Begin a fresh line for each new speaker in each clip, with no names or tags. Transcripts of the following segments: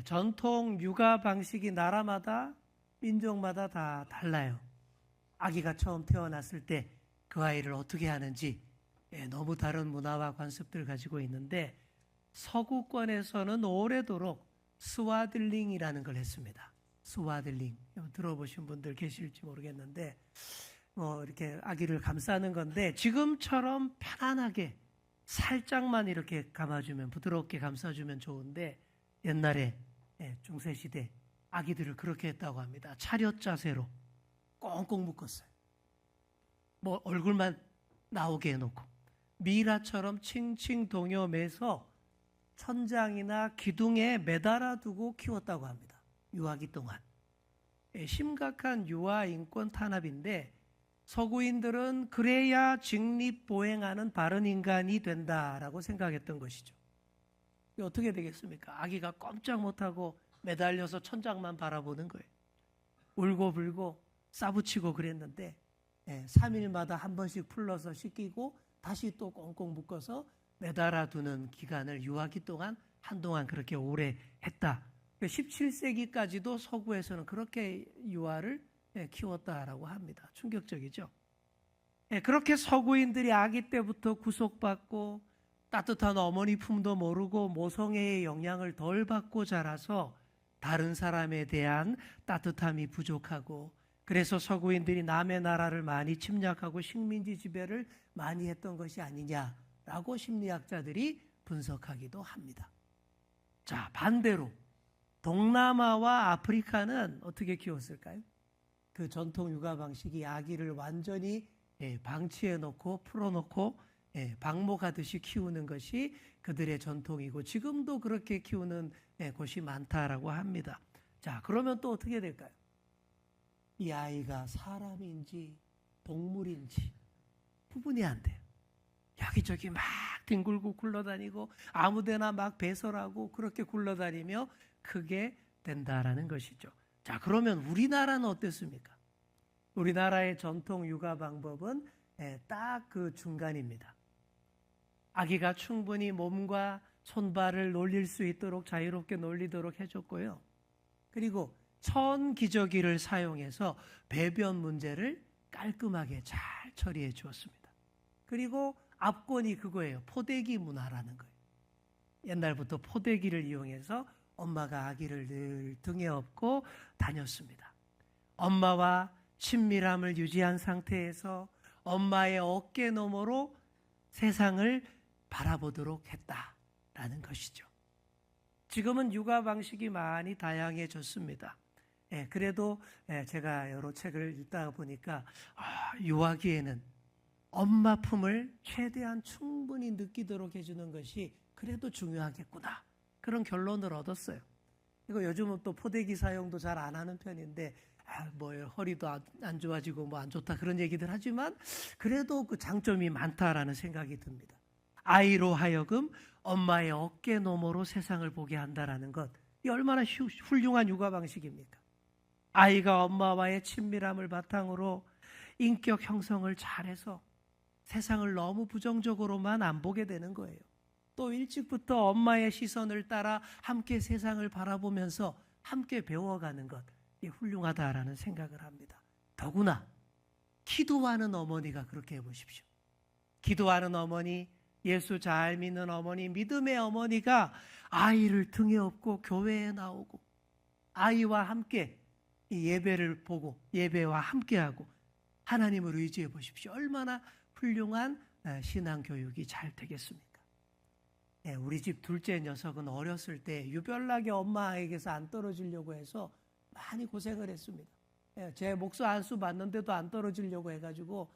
전통 육아 방식이 나라마다 민족마다 다 달라요. 아기가 처음 태어났을 때 그 아이를 어떻게 하는지 너무 다른 문화와 관습들 가지고 있는데 서구권에서는 오래도록 스와들링이라는 걸 했습니다. 스와들링 들어보신 분들 계실지 모르겠는데 이렇게 아기를 감싸는 건데 지금처럼 편안하게 살짝만 이렇게 감아주면 부드럽게 감싸주면 좋은데 옛날에 중세시대 아기들을 그렇게 했다고 합니다. 차렷 자세로 꽁꽁 묶었어요. 얼굴만 나오게 해놓고 미라처럼 칭칭 동여매서 천장이나 기둥에 매달아 두고 키웠다고 합니다. 유아기 동안. 심각한 유아 인권 탄압인데 서구인들은 그래야 직립보행하는 바른 인간이 된다라고 생각했던 것이죠. 어떻게 되겠습니까? 아기가 꼼짝 못하고 매달려서 천장만 바라보는 거예요. 울고불고 싸붙이고 그랬는데 3일마다 한 번씩 풀러서 씻기고 다시 또 꽁꽁 묶어서 매달아두는 기간을 유아기 동안 한동안 그렇게 오래 했다. 17세기까지도 서구에서는 그렇게 유아를 키웠다라고 합니다. 충격적이죠. 그렇게 서구인들이 아기 때부터 구속받고 따뜻한 어머니 품도 모르고 모성애의 영향을 덜 받고 자라서 다른 사람에 대한 따뜻함이 부족하고 그래서 서구인들이 남의 나라를 많이 침략하고 식민지 지배를 많이 했던 것이 아니냐라고 심리학자들이 분석하기도 합니다. 자, 반대로 동남아와 아프리카는 어떻게 키웠을까요? 그 전통 육아 방식이 아기를 완전히 방치해 놓고 풀어놓고 방목하듯이 키우는 것이 그들의 전통이고 지금도 그렇게 키우는 곳이 많다라고 합니다. 자, 그러면 또 어떻게 될까요? 이 아이가 사람인지 동물인지 구분이 안 돼요. 여기저기 막 뒹굴고 굴러다니고 아무데나 막 배설하고 그렇게 굴러다니며 크게 된다라는 것이죠. 자, 그러면 우리나라는 어땠습니까? 우리나라의 전통 육아 방법은 딱 그 중간입니다. 아기가 충분히 몸과 손발을 놀릴 수 있도록 자유롭게 놀리도록 해줬고요. 그리고 천기저귀를 사용해서 배변 문제를 깔끔하게 잘 처리해 주었습니다. 그리고 압권이 그거예요. 포대기 문화라는 거예요. 옛날부터 포대기를 이용해서 엄마가 아기를 늘 등에 업고 다녔습니다. 엄마와 친밀함을 유지한 상태에서 엄마의 어깨 너머로 세상을 바라보도록 했다라는 것이죠. 지금은 육아 방식이 많이 다양해졌습니다. 그래도 제가 여러 책을 읽다 보니까 유아기에는 엄마 품을 최대한 충분히 느끼도록 해주는 것이 그래도 중요하겠구나. 그런 결론을 얻었어요. 이거 요즘은 또 포대기 사용도 잘 안 하는 편인데 허리도 안 좋아지고 안 좋다 그런 얘기들 하지만 그래도 그 장점이 많다라는 생각이 듭니다. 아이로 하여금 엄마의 어깨 너머로 세상을 보게 한다라는 것, 이 얼마나 훌륭한 육아 방식입니까? 아이가 엄마와의 친밀함을 바탕으로 인격 형성을 잘해서 세상을 너무 부정적으로만 안 보게 되는 거예요. 또 일찍부터 엄마의 시선을 따라 함께 세상을 바라보면서 함께 배워가는 것, 이 훌륭하다라는 생각을 합니다. 더구나 기도하는 어머니가 그렇게 해보십시오. 기도하는 어머니, 예수 잘 믿는 어머니, 믿음의 어머니가 아이를 등에 업고 교회에 나오고 아이와 함께 예배를 보고 예배와 함께하고 하나님을 의지해 보십시오. 얼마나 훌륭한 신앙교육이 잘 되겠습니까? 우리 집 둘째 녀석은 어렸을 때 유별나게 엄마에게서 안 떨어지려고 해서 많이 고생을 했습니다. 제 목소 안수 받는데도 안 떨어지려고 해가지고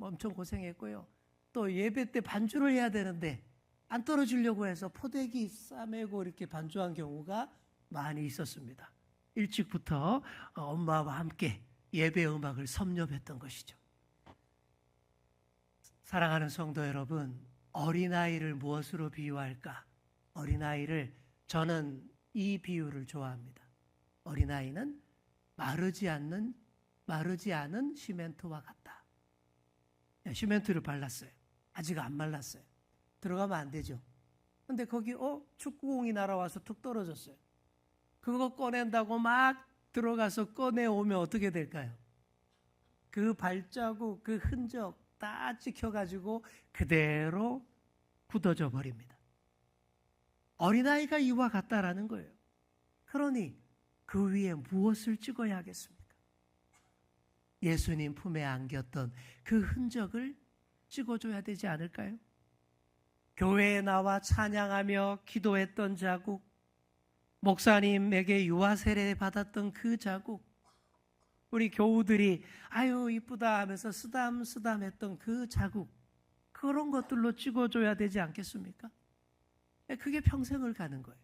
엄청 고생했고요. 또 예배 때 반주를 해야 되는데 안 떨어지려고 해서 포대기 싸매고 이렇게 반주한 경우가 많이 있었습니다. 일찍부터 엄마와 함께 예배 음악을 섭렵했던 것이죠. 사랑하는 성도 여러분, 어린아이를 무엇으로 비유할까? 어린아이를 저는 이 비유를 좋아합니다. 어린아이는 마르지 않은 시멘트와 같다. 시멘트를 발랐어요. 아직 안 말랐어요. 들어가면 안 되죠. 근데 거기 축구공이 날아와서 툭 떨어졌어요. 그거 꺼낸다고 막 들어가서 꺼내오면 어떻게 될까요? 그 발자국, 그 흔적 다 찍혀가지고 그대로 굳어져 버립니다. 어린아이가 이와 같다라는 거예요. 그러니 그 위에 무엇을 찍어야 하겠습니까? 예수님 품에 안겼던 그 흔적을 찍어줘야 되지 않을까요? 교회에 나와 찬양하며 기도했던 자국, 목사님에게 유아 세례 받았던 그 자국, 우리 교우들이 아유 이쁘다 하면서 쓰담쓰담 했던 그 자국, 그런 것들로 찍어줘야 되지 않겠습니까? 그게 평생을 가는 거예요.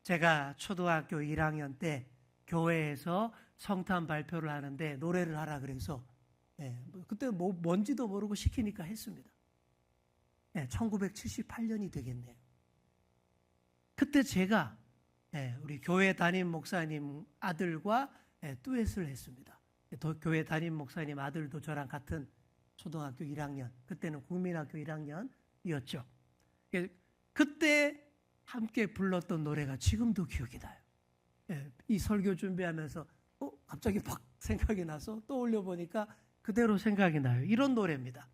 제가 초등학교 1학년 때 교회에서 성탄 발표를 하는데 노래를 하라 그래서 그때 뭔지도 모르고 시키니까 했습니다. 1978년이 되겠네요. 그때 제가 우리 교회 담임 목사님 아들과 듀엣을 했습니다. 교회 담임 목사님 아들도 저랑 같은 초등학교 1학년, 그때는 국민학교 1학년이었죠. 그때 함께 불렀던 노래가 지금도 기억이 나요. 이 설교 준비하면서 갑자기 막 생각이 나서 떠올려 보니까 그대로 생각이 나요. 이런 노래입니다.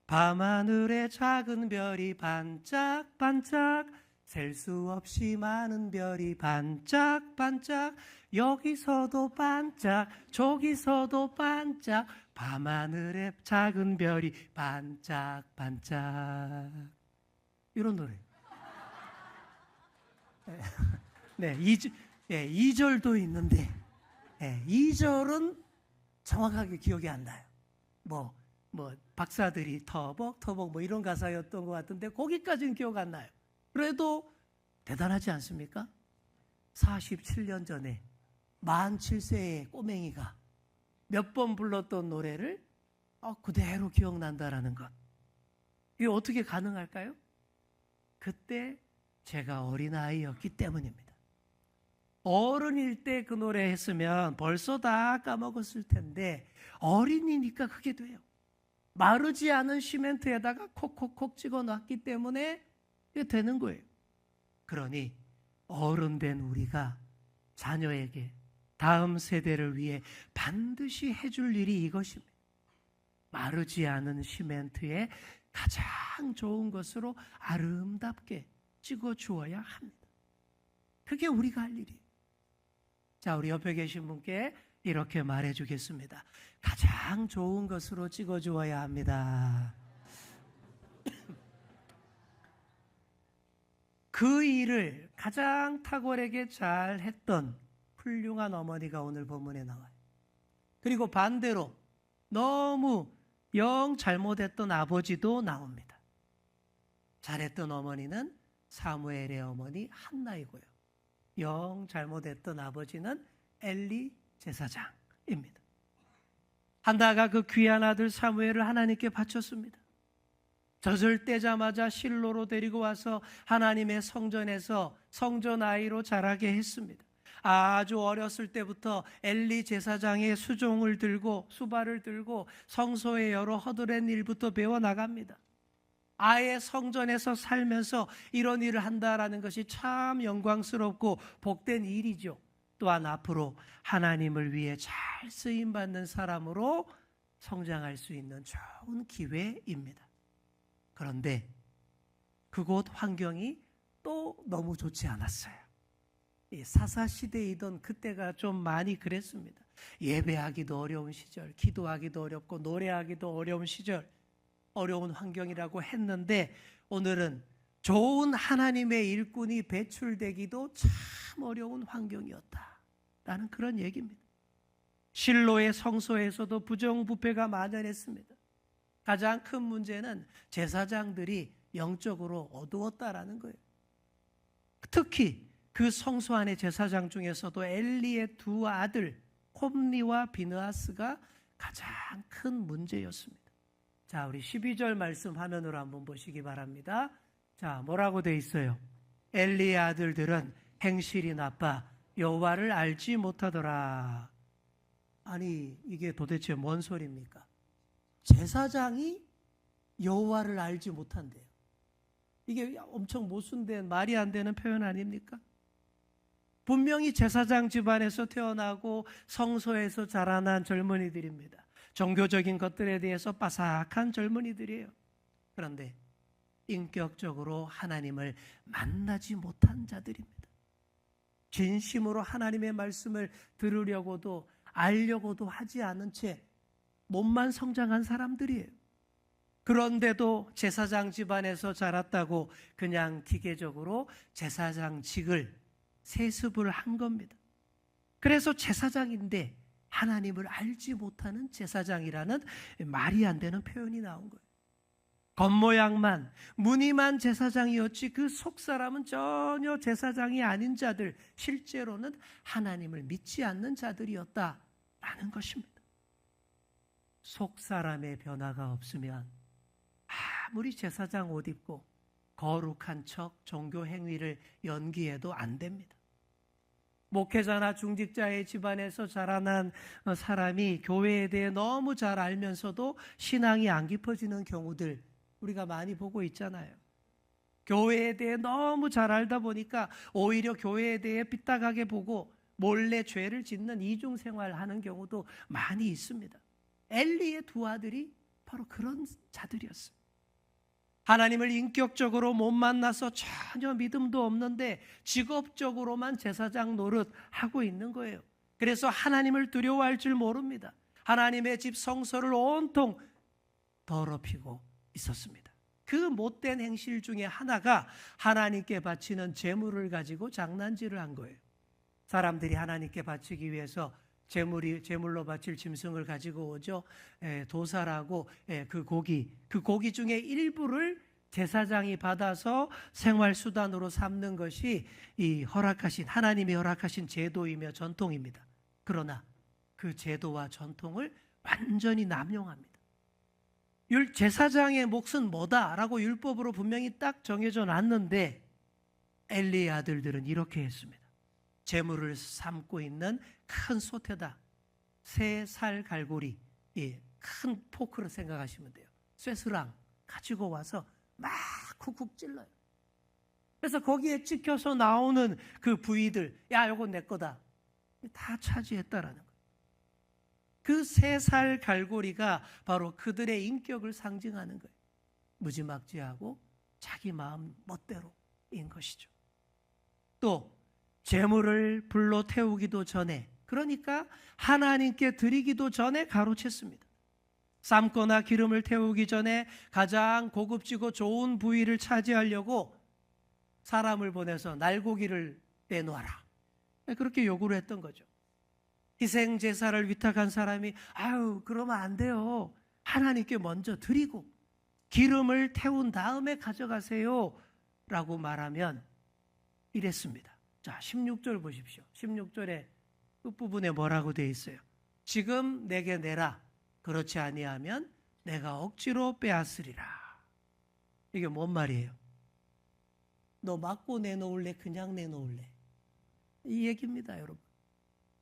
밤하늘에 작은 별이 반짝반짝, 셀 수 없이 많은 별이 반짝반짝, 여기서도 반짝 저기서도 반짝, 밤하늘에 작은 별이 반짝반짝. 이런 노래. 네, 2절도 있는데 2절은 정확하게 기억이 안 나요. 뭐 박사들이 터벅터벅 뭐 이런 가사였던 것 같은데 거기까지는 기억 안 나요. 그래도 대단하지 않습니까? 47년 전에 47세의 꼬맹이가 몇 번 불렀던 노래를 그대로 기억난다라는 것. 이게 어떻게 가능할까요? 그때 제가 어린아이였기 때문입니다. 어른일 때 그 노래 했으면 벌써 다 까먹었을 텐데 어린이니까 그게 돼요. 마르지 않은 시멘트에다가 콕콕콕 찍어놨기 때문에 이게 되는 거예요. 그러니 어른 된 우리가 자녀에게 다음 세대를 위해 반드시 해줄 일이 이것입니다. 마르지 않은 시멘트에 가장 좋은 것으로 아름답게 찍어주어야 합니다. 그게 우리가 할 일이에요. 자, 우리 옆에 계신 분께 이렇게 말해주겠습니다. 가장 좋은 것으로 찍어주어야 합니다. 그 일을 가장 탁월하게 잘 했던 훌륭한 어머니가 오늘 본문에 나와요. 그리고 반대로 너무 영 잘못했던 아버지도 나옵니다. 잘했던 어머니는 사무엘의 어머니 한나이고요. 영 잘못했던 아버지는 엘리 제사장입니다. 한나가 그 귀한 아들 사무엘을 하나님께 바쳤습니다. 젖을 떼자마자 실로로 데리고 와서 하나님의 성전에서 성전 아이로 자라게 했습니다. 아주 어렸을 때부터 엘리 제사장의 수종을 들고 수발을 들고 성소의 여러 허드렛 일부터 배워나갑니다. 아예 성전에서 살면서 이런 일을 한다라는 것이 참 영광스럽고 복된 일이죠. 또한 앞으로 하나님을 위해 잘 쓰임받는 사람으로 성장할 수 있는 좋은 기회입니다. 그런데 그곳 환경이 또 너무 좋지 않았어요. 사사시대이던 그때가 좀 많이 그랬습니다. 예배하기도 어려운 시절, 기도하기도 어렵고 노래하기도 어려운 시절, 어려운 환경이라고 했는데 오늘은 좋은 하나님의 일꾼이 배출되기도 참 어려운 환경이었다라는 그런 얘기입니다. 실로의 성소에서도 부정부패가 만연했습니다. 가장 큰 문제는 제사장들이 영적으로 어두웠다라는 거예요. 특히 그 성소 안의 제사장 중에서도 엘리의 두 아들 홈리와 비느하스가 가장 큰 문제였습니다. 자, 우리 12절 말씀 화면으로 한번 보시기 바랍니다. 자, 뭐라고 돼 있어요? 엘리의 아들들은 행실이 나빠 여호와를 알지 못하더라. 아니, 이게 도대체 뭔 소리입니까? 제사장이 여호와를 알지 못한대요. 이게 엄청 모순된 말이 안 되는 표현 아닙니까? 분명히 제사장 집안에서 태어나고 성소에서 자라난 젊은이들입니다. 종교적인 것들에 대해서 빠삭한 젊은이들이에요. 그런데 인격적으로 하나님을 만나지 못한 자들입니다. 진심으로 하나님의 말씀을 들으려고도 알려고도 하지 않은 채 몸만 성장한 사람들이에요. 그런데도 제사장 집안에서 자랐다고 그냥 기계적으로 제사장직을 세습을 한 겁니다. 그래서 제사장인데 하나님을 알지 못하는 제사장이라는 말이 안 되는 표현이 나온 거예요. 겉모양만, 무늬만 제사장이었지 그 속사람은 전혀 제사장이 아닌 자들, 실제로는 하나님을 믿지 않는 자들이었다라는 것입니다. 속사람의 변화가 없으면 아무리 제사장 옷 입고 거룩한 척 종교 행위를 연기해도 안 됩니다. 목회자나 중직자의 집안에서 자라난 사람이 교회에 대해 너무 잘 알면서도 신앙이 안 깊어지는 경우들 우리가 많이 보고 있잖아요. 교회에 대해 너무 잘 알다 보니까 오히려 교회에 대해 삐딱하게 보고 몰래 죄를 짓는 이중생활하는 경우도 많이 있습니다. 엘리의 두 아들이 바로 그런 자들이었어요. 하나님을 인격적으로 못 만나서 전혀 믿음도 없는데 직업적으로만 제사장 노릇 하고 있는 거예요. 그래서 하나님을 두려워할 줄 모릅니다. 하나님의 집 성소를 온통 더럽히고 있었습니다. 그 못된 행실 중에 하나가 하나님께 바치는 제물을 가지고 장난질을 한 거예요. 사람들이 하나님께 바치기 위해서 제물로 바칠 짐승을 가지고 오죠. 도살하고 그 고기 중에 일부를 제사장이 받아서 생활 수단으로 삼는 것이 이 하나님이 허락하신 제도이며 전통입니다. 그러나 그 제도와 전통을 완전히 남용합니다. 제사장의 몫은 뭐다라고 율법으로 분명히 딱 정해져 놨는데 엘리의 아들들은 이렇게 했습니다. 제물을 삶고 있는 큰 솥에다 새 살 갈고리, 큰 포크를 생각하시면 돼요. 쇠스랑 가지고 와서 막 쿡쿡 찔러요. 그래서 거기에 찍혀서 나오는 그 부위들, 야, 요거 내 거다. 다 차지했다라는 거예요. 그 새 살 갈고리가 바로 그들의 인격을 상징하는 거예요. 무지막지하고 자기 마음 멋대로인 것이죠. 또 제물을 불로 태우기도 전에, 그러니까 하나님께 드리기도 전에 가로챘습니다. 삶거나 기름을 태우기 전에 가장 고급지고 좋은 부위를 차지하려고 사람을 보내서 날고기를 내놓아라, 그렇게 요구를 했던 거죠. 희생 제사를 위탁한 사람이 아유 그러면 안 돼요. 하나님께 먼저 드리고 기름을 태운 다음에 가져가세요 라고 말하면 이랬습니다. 자, 16절 보십시오. 16절에 끝부분에 뭐라고 되어 있어요? 지금 내게 내라. 그렇지 아니하면 내가 억지로 빼앗으리라. 이게 뭔 말이에요? 너 맞고 내놓을래? 그냥 내놓을래? 이 얘기입니다, 여러분.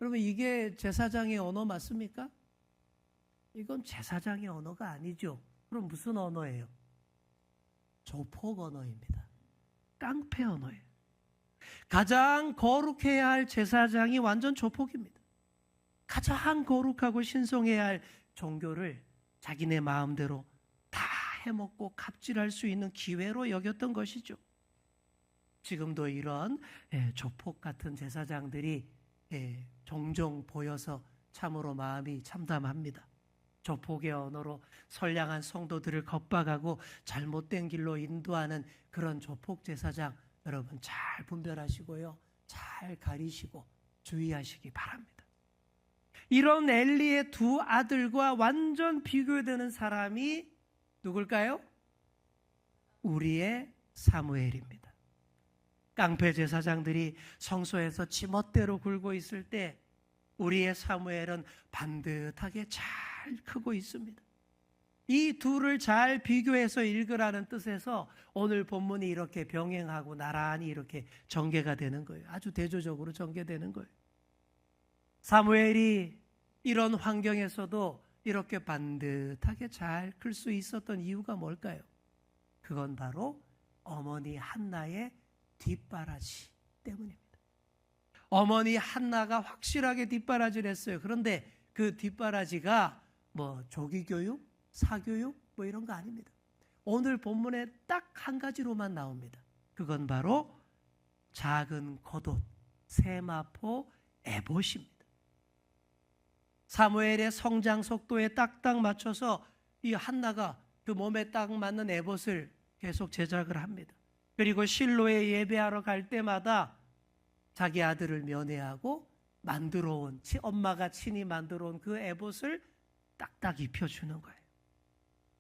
여러분, 이게 제사장의 언어 맞습니까? 이건 제사장의 언어가 아니죠. 그럼 무슨 언어예요? 조폭 언어입니다. 깡패 언어예요. 가장 거룩해야 할 제사장이 완전 조폭입니다. 가장 거룩하고 신성해야 할 종교를 자기네 마음대로 다 해먹고 갑질할 수 있는 기회로 여겼던 것이죠. 지금도 이런 조폭 같은 제사장들이 종종 보여서 참으로 마음이 참담합니다. 조폭의 언어로 선량한 성도들을 겁박하고 잘못된 길로 인도하는 그런 조폭 제사장, 여러분 잘 분별하시고요, 잘 가리시고 주의하시기 바랍니다. 이런 엘리의 두 아들과 완전 비교되는 사람이 누굴까요? 우리의 사무엘입니다. 깡패 제사장들이 성소에서 지멋대로 굴고 있을 때 우리의 사무엘은 반듯하게 잘 크고 있습니다. 이 둘을 잘 비교해서 읽으라는 뜻에서 오늘 본문이 이렇게 병행하고 나란히 이렇게 전개가 되는 거예요. 아주 대조적으로 전개되는 거예요. 사무엘이 이런 환경에서도 이렇게 반듯하게 잘 클 수 있었던 이유가 뭘까요? 그건 바로 어머니 한나의 뒷바라지 때문입니다. 어머니 한나가 확실하게 뒷바라지를 했어요. 그런데 그 뒷바라지가 뭐 조기교육, 사교육 뭐 이런 거 아닙니다. 오늘 본문에 딱 한 가지로만 나옵니다. 그건 바로 작은 겉옷, 세마포 에봇입니다. 사무엘의 성장 속도에 딱딱 맞춰서 이 한나가 그 몸에 딱 맞는 에봇을 계속 제작을 합니다. 그리고 실로에 예배하러 갈 때마다 자기 아들을 면회하고 만들어 온, 엄마가 친히 만들어 온 그 에봇을 딱딱 입혀주는 거예요.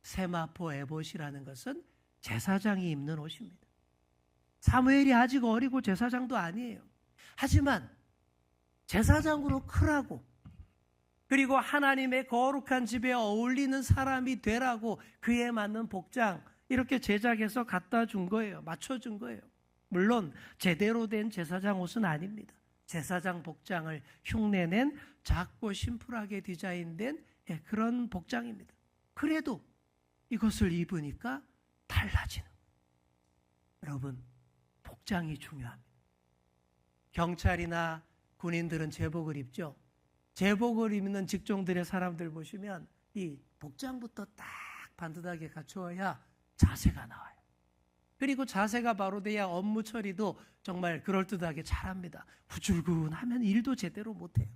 세마포 에봇이라는 것은 제사장이 입는 옷입니다. 사무엘이 아직 어리고 제사장도 아니에요. 하지만 제사장으로 크라고, 그리고 하나님의 거룩한 집에 어울리는 사람이 되라고 그에 맞는 복장 이렇게 제작해서 갖다 준 거예요. 맞춰준 거예요. 물론 제대로 된 제사장 옷은 아닙니다. 제사장 복장을 흉내낸 작고 심플하게 디자인된 그런 복장입니다. 그래도 이것을 입으니까 달라지는 거예요. 여러분, 복장이 중요합니다. 경찰이나 군인들은 제복을 입죠. 제복을 입는 직종들의 사람들 보시면 이 복장부터 딱 반듯하게 갖추어야 자세가 나와요. 그리고 자세가 바로 돼야 업무 처리도 정말 그럴듯하게 잘합니다. 후줄근하면 일도 제대로 못해요.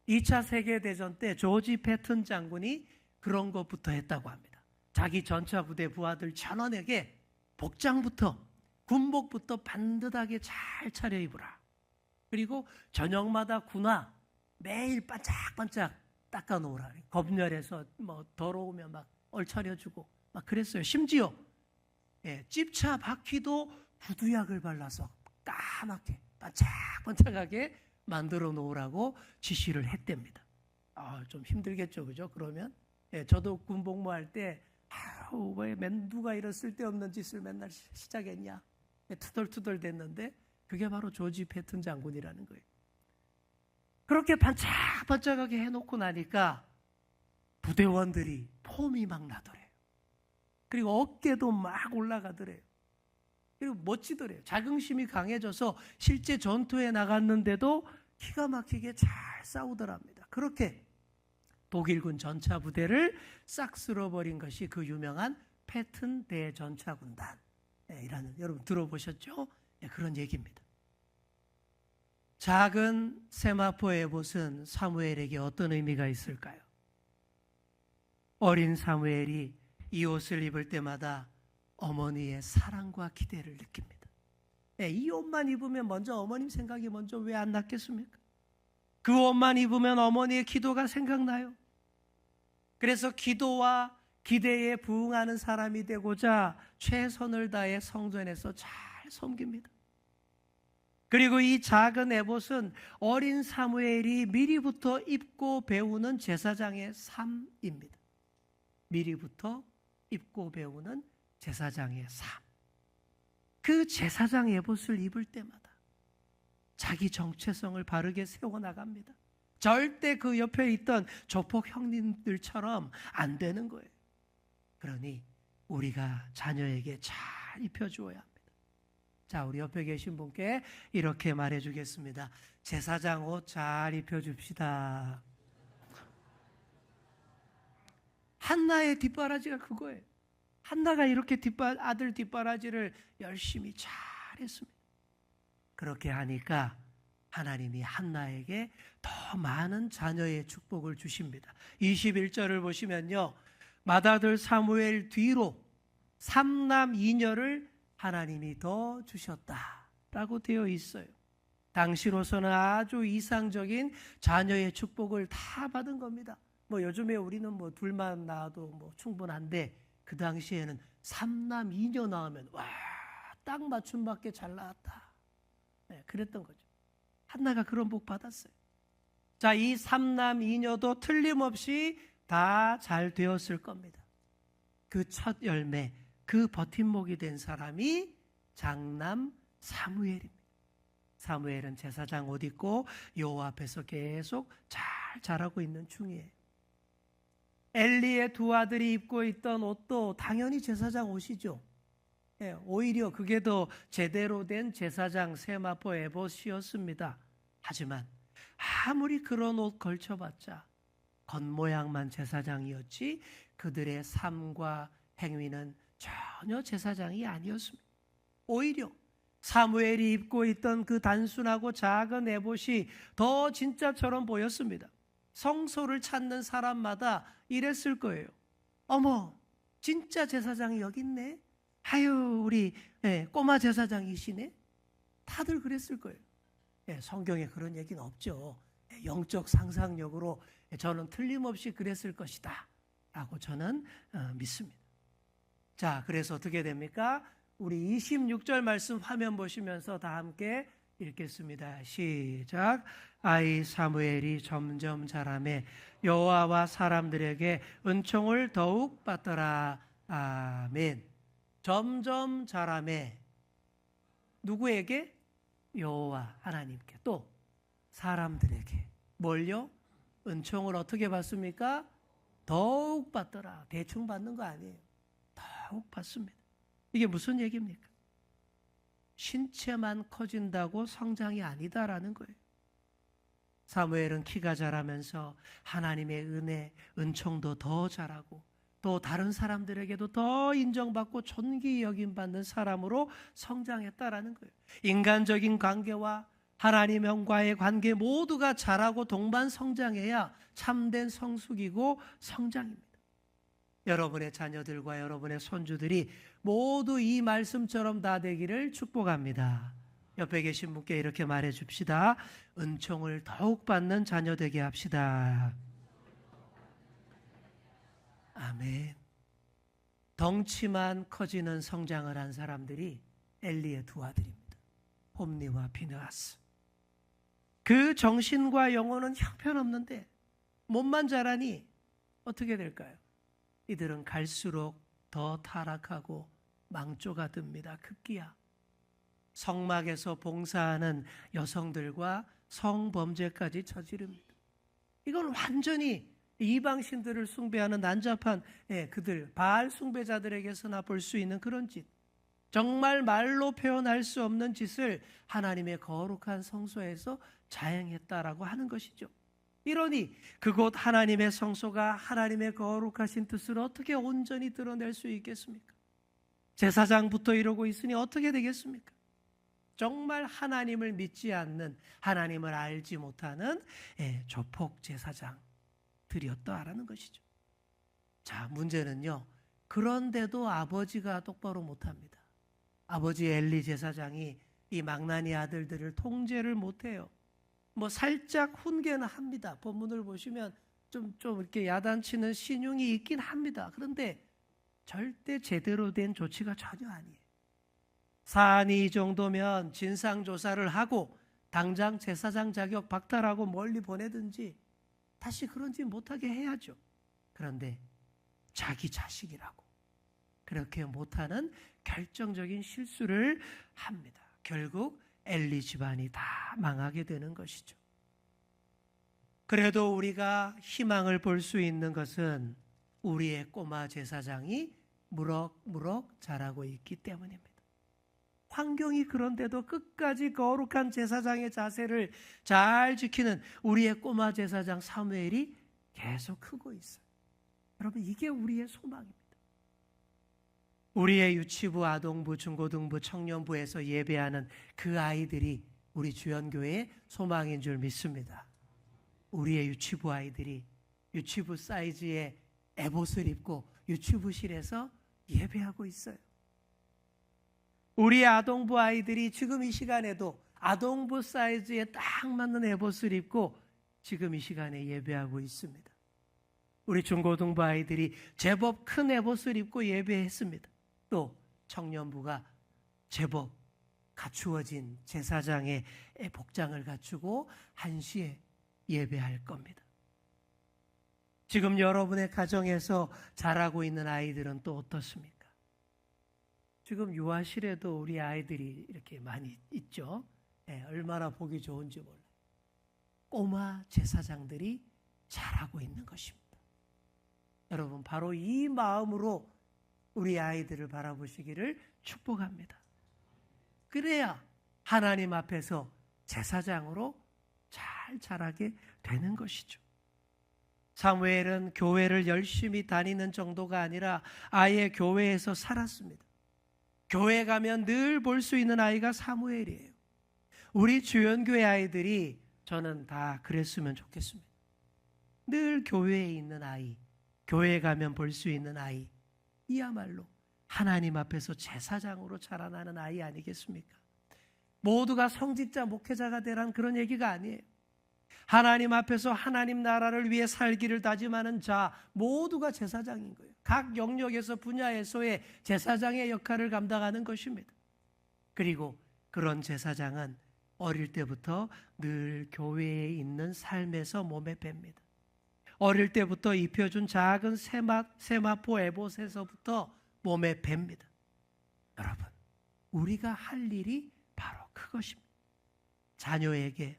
2차 세계대전 때 조지 패튼 장군이 그런 것부터 했다고 합니다. 자기 전차 부대 부하들 전원에게 복장부터, 군복부터 반듯하게 잘 차려 입으라. 그리고 저녁마다 군화 매일 반짝반짝 닦아 놓으라. 검열해서 뭐 더러우면 막 얼차려주고 막 그랬어요. 심지어 찝차 바퀴도 구두약을 발라서 까맣게 반짝반짝하게 만들어 놓으라고 지시를 했답니다. 좀 힘들겠죠, 그죠? 그러면 저도 군복무할 때 왜 누가 이런 쓸데없는 짓을 맨날 시작했냐, 투덜투덜 됐는데 그게 바로 조지 패튼 장군이라는 거예요. 그렇게 반짝반짝하게 해놓고 나니까 부대원들이 폼이 막 나더래요. 그리고 어깨도 막 올라가더래요. 그리고 멋지더래요. 자긍심이 강해져서 실제 전투에 나갔는데도 기가 막히게 잘 싸우더랍니다. 그렇게 독일군 전차 부대를 싹 쓸어버린 것이 그 유명한 패튼 대전차군단 이라는, 여러분 들어보셨죠? 그런 얘기입니다. 작은 세마포 에봇은 사무엘에게 어떤 의미가 있을까요? 어린 사무엘이 이 옷을 입을 때마다 어머니의 사랑과 기대를 느낍니다. 이 옷만 입으면 먼저 어머님 생각이 먼저 왜 안 났겠습니까? 그 옷만 입으면 어머니의 기도가 생각나요. 그래서 기도와 기대에 부응하는 사람이 되고자 최선을 다해 성전에서 잘 섬깁니다. 그리고 이 작은 에봇은 어린 사무엘이 미리부터 입고 배우는 제사장의 삶입니다. 미리부터 입고 배우는 제사장의 삶. 그 제사장 에봇을 입을 때마다 자기 정체성을 바르게 세워나갑니다. 절대 그 옆에 있던 조폭 형님들처럼 안 되는 거예요. 그러니 우리가 자녀에게 잘 입혀주어야 합니다. 자, 우리 옆에 계신 분께 이렇게 말해주겠습니다. 제사장 옷 잘 입혀줍시다. 한나의 뒷바라지가 그거예요. 한나가 이렇게 아들 뒷바라지를 열심히 잘했습니다. 그렇게 하니까 하나님이 한나에게 더 많은 자녀의 축복을 주십니다. 21절을 보시면요, 맏아들 사무엘 뒤로 3남 2녀를 하나님이 더 주셨다라고 되어 있어요. 당시로서는 아주 이상적인 자녀의 축복을 다 받은 겁니다. 뭐 요즘에 우리는 뭐 둘만 낳아도 뭐 충분한데 그 당시에는 3남 2녀 낳으면 와, 딱 맞춤밖에 잘 낳았다. 그랬던 거죠. 한나가 그런 복 받았어요. 자, 이 3남 2녀도 틀림없이 다 잘 되었을 겁니다. 그 첫 열매, 그 버팀목이 된 사람이 장남 사무엘입니다. 사무엘은 제사장 옷 입고 여호와 앞에서 계속 잘 자라고 있는 중이에요. 엘리의 두 아들이 입고 있던 옷도 당연히 제사장 옷이죠. 오히려 그게 더 제대로 된 제사장 세마포 에봇이었습니다. 하지만 아무리 그런 옷 걸쳐봤자 겉모양만 제사장이었지 그들의 삶과 행위는 전혀 제사장이 아니었습니다. 오히려 사무엘이 입고 있던 그 단순하고 작은 에봇이 더 진짜처럼 보였습니다. 성소를 찾는 사람마다 이랬을 거예요. 어머, 진짜 제사장이 여기 있네. 아유, 우리 꼬마 제사장이시네. 다들 그랬을 거예요. 성경에 그런 얘기는 없죠. 영적 상상력으로 저는 틀림없이 그랬을 것이다 라고 저는 믿습니다. 자, 그래서 어떻게 됩니까? 우리 26절 말씀 화면 보시면서 다 함께 읽겠습니다. 시작. 아이 사무엘이 점점 자라매 여호와와 사람들에게 은총을 더욱 받더라. 아멘. 점점 자라매 누구에게? 여호와 하나님께, 또 사람들에게. 뭘요? 은총을 어떻게 받습니까? 더욱 받더라. 대충 받는 거 아니에요. 더욱 받습니다. 이게 무슨 얘기입니까? 신체만 커진다고 성장이 아니다라는 거예요. 사무엘은 키가 자라면서 하나님의 은혜, 은총도 더 자라고 또 다른 사람들에게도 더 인정받고 존귀 여김받는 사람으로 성장했다라는 거예요. 인간적인 관계와 하나님과의 관계 모두가 자라고 동반 성장해야 참된 성숙이고 성장입니다. 여러분의 자녀들과 여러분의 손주들이 모두 이 말씀처럼 다 되기를 축복합니다. 옆에 계신 분께 이렇게 말해 줍시다. 은총을 더욱 받는 자녀 되게 합시다. 아멘. 덩치만 커지는 성장을 한 사람들이 엘리의 두 아들입니다. 홈니와 비느하스. 그 정신과 영혼은 형편없는데 몸만 자라니 어떻게 될까요? 이들은 갈수록 더 타락하고 망조가 듭니다. 급기야. 성막에서 봉사하는 여성들과 성범죄까지 저지릅니다. 이건 완전히 이방신들을 숭배하는 난잡한 그들 바알 숭배자들에게서나 볼 수 있는 그런 짓, 정말 말로 표현할 수 없는 짓을 하나님의 거룩한 성소에서 자행했다라고 하는 것이죠. 이러니 그곳 하나님의 성소가 하나님의 거룩하신 뜻을 어떻게 온전히 드러낼 수 있겠습니까? 제사장부터 이러고 있으니 어떻게 되겠습니까? 정말 하나님을 믿지 않는, 하나님을 알지 못하는 조폭 제사장들이었다라는 것이죠. 자, 문제는요, 그런데도 아버지가 똑바로 못합니다. 아버지 엘리 제사장이 이 망나니 아들들을 통제를 못해요. 뭐 살짝 훈계는 합니다. 본문을 보시면 좀 이렇게 야단치는 신용이 있긴 합니다. 그런데 절대 제대로 된 조치가 전혀 아니에요. 사안이 이 정도면 진상조사를 하고 당장 제사장 자격 박탈하고 멀리 보내든지 다시 그런 짓 못하게 해야죠. 그런데 자기 자식이라고 그렇게 못하는 결정적인 실수를 합니다. 결국 엘리 집안이 다 망하게 되는 것이죠. 그래도 우리가 희망을 볼 수 있는 것은 우리의 꼬마 제사장이 무럭무럭 자라고 있기 때문입니다. 환경이 그런데도 끝까지 거룩한 제사장의 자세를 잘 지키는 우리의 꼬마 제사장 사무엘이 계속 크고 있어요. 여러분, 이게 우리의 소망입니다. 우리의 유치부, 아동부, 중고등부, 청년부에서 예배하는 그 아이들이 우리 주연교회의 소망인 줄 믿습니다. 우리의 유치부 아이들이 유치부 사이즈의 에봇을 입고 유치부실에서 예배하고 있어요. 우리 아동부 아이들이 지금 이 시간에도 아동부 사이즈에 딱 맞는 에봇을 입고 지금 이 시간에 예배하고 있습니다. 우리 중고등부 아이들이 제법 큰 에봇을 입고 예배했습니다. 또 청년부가 제법 갖추어진 제사장의 복장을 갖추고 1시에 예배할 겁니다. 지금 여러분의 가정에서 자라고 있는 아이들은 또 어떻습니까? 지금 유아실에도 우리 아이들이 이렇게 많이 있죠. 얼마나 보기 좋은지 몰라요. 꼬마 제사장들이 자라고 있는 것입니다. 여러분, 바로 이 마음으로 우리 아이들을 바라보시기를 축복합니다. 그래야 하나님 앞에서 제사장으로 잘 자라게 되는 것이죠. 사무엘은 교회를 열심히 다니는 정도가 아니라 아예 교회에서 살았습니다. 교회 가면 늘 볼 수 있는 아이가 사무엘이에요. 우리 주연교회 아이들이 저는 다 그랬으면 좋겠습니다. 늘 교회에 있는 아이, 교회 가면 볼 수 있는 아이, 이야말로 하나님 앞에서 제사장으로 자라나는 아이 아니겠습니까? 모두가 성직자, 목회자가 되란 그런 얘기가 아니에요. 하나님 앞에서 하나님 나라를 위해 살기를 다짐하는 자 모두가 제사장인 거예요. 각 영역에서 분야에서의 제사장의 역할을 감당하는 것입니다. 그리고 그런 제사장은 어릴 때부터 늘 교회에 있는 삶에서 몸에 뻵니다. 어릴 때부터 입혀준 작은 세마포 에봇에서부터 몸에 뻵니다. 여러분, 우리가 할 일이 바로 그것입니다. 자녀에게,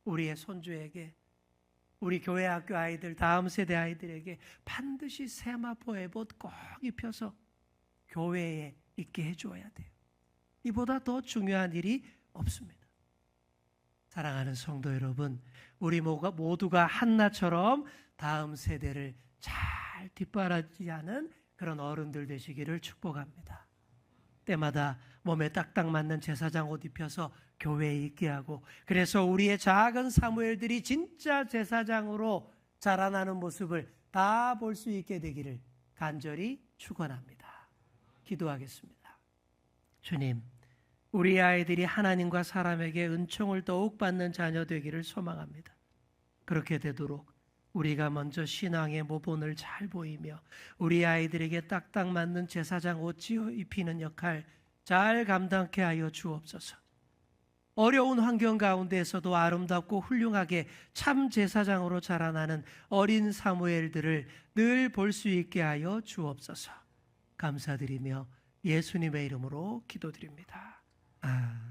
우리의 손주에게, 우리 교회 학교 아이들, 다음 세대 아이들에게 반드시 세마포 에봇 꼭 입혀서 교회에 있게 해줘야 돼요. 이보다 더 중요한 일이 없습니다. 사랑하는 성도 여러분, 우리 모두가 한나처럼 다음 세대를 잘 뒷바라지하는 그런 어른들 되시기를 축복합니다. 때마다 몸에 딱딱 맞는 제사장 옷 입혀서 교회에 있게 하고, 그래서 우리의 작은 사무엘들이 진짜 제사장으로 자라나는 모습을 다 볼 수 있게 되기를 간절히 축원합니다. 기도하겠습니다. 주님, 우리 아이들이 하나님과 사람에게 은총을 더욱 받는 자녀 되기를 소망합니다. 그렇게 되도록 우리가 먼저 신앙의 모본을 잘 보이며 우리 아이들에게 딱딱 맞는 제사장 옷 입히는 역할 잘 감당케 하여 주옵소서. 어려운 환경 가운데에서도 아름답고 훌륭하게 참 제사장으로 자라나는 어린 사무엘들을 늘 볼 수 있게 하여 주옵소서. 감사드리며 예수님의 이름으로 기도드립니다. 아멘.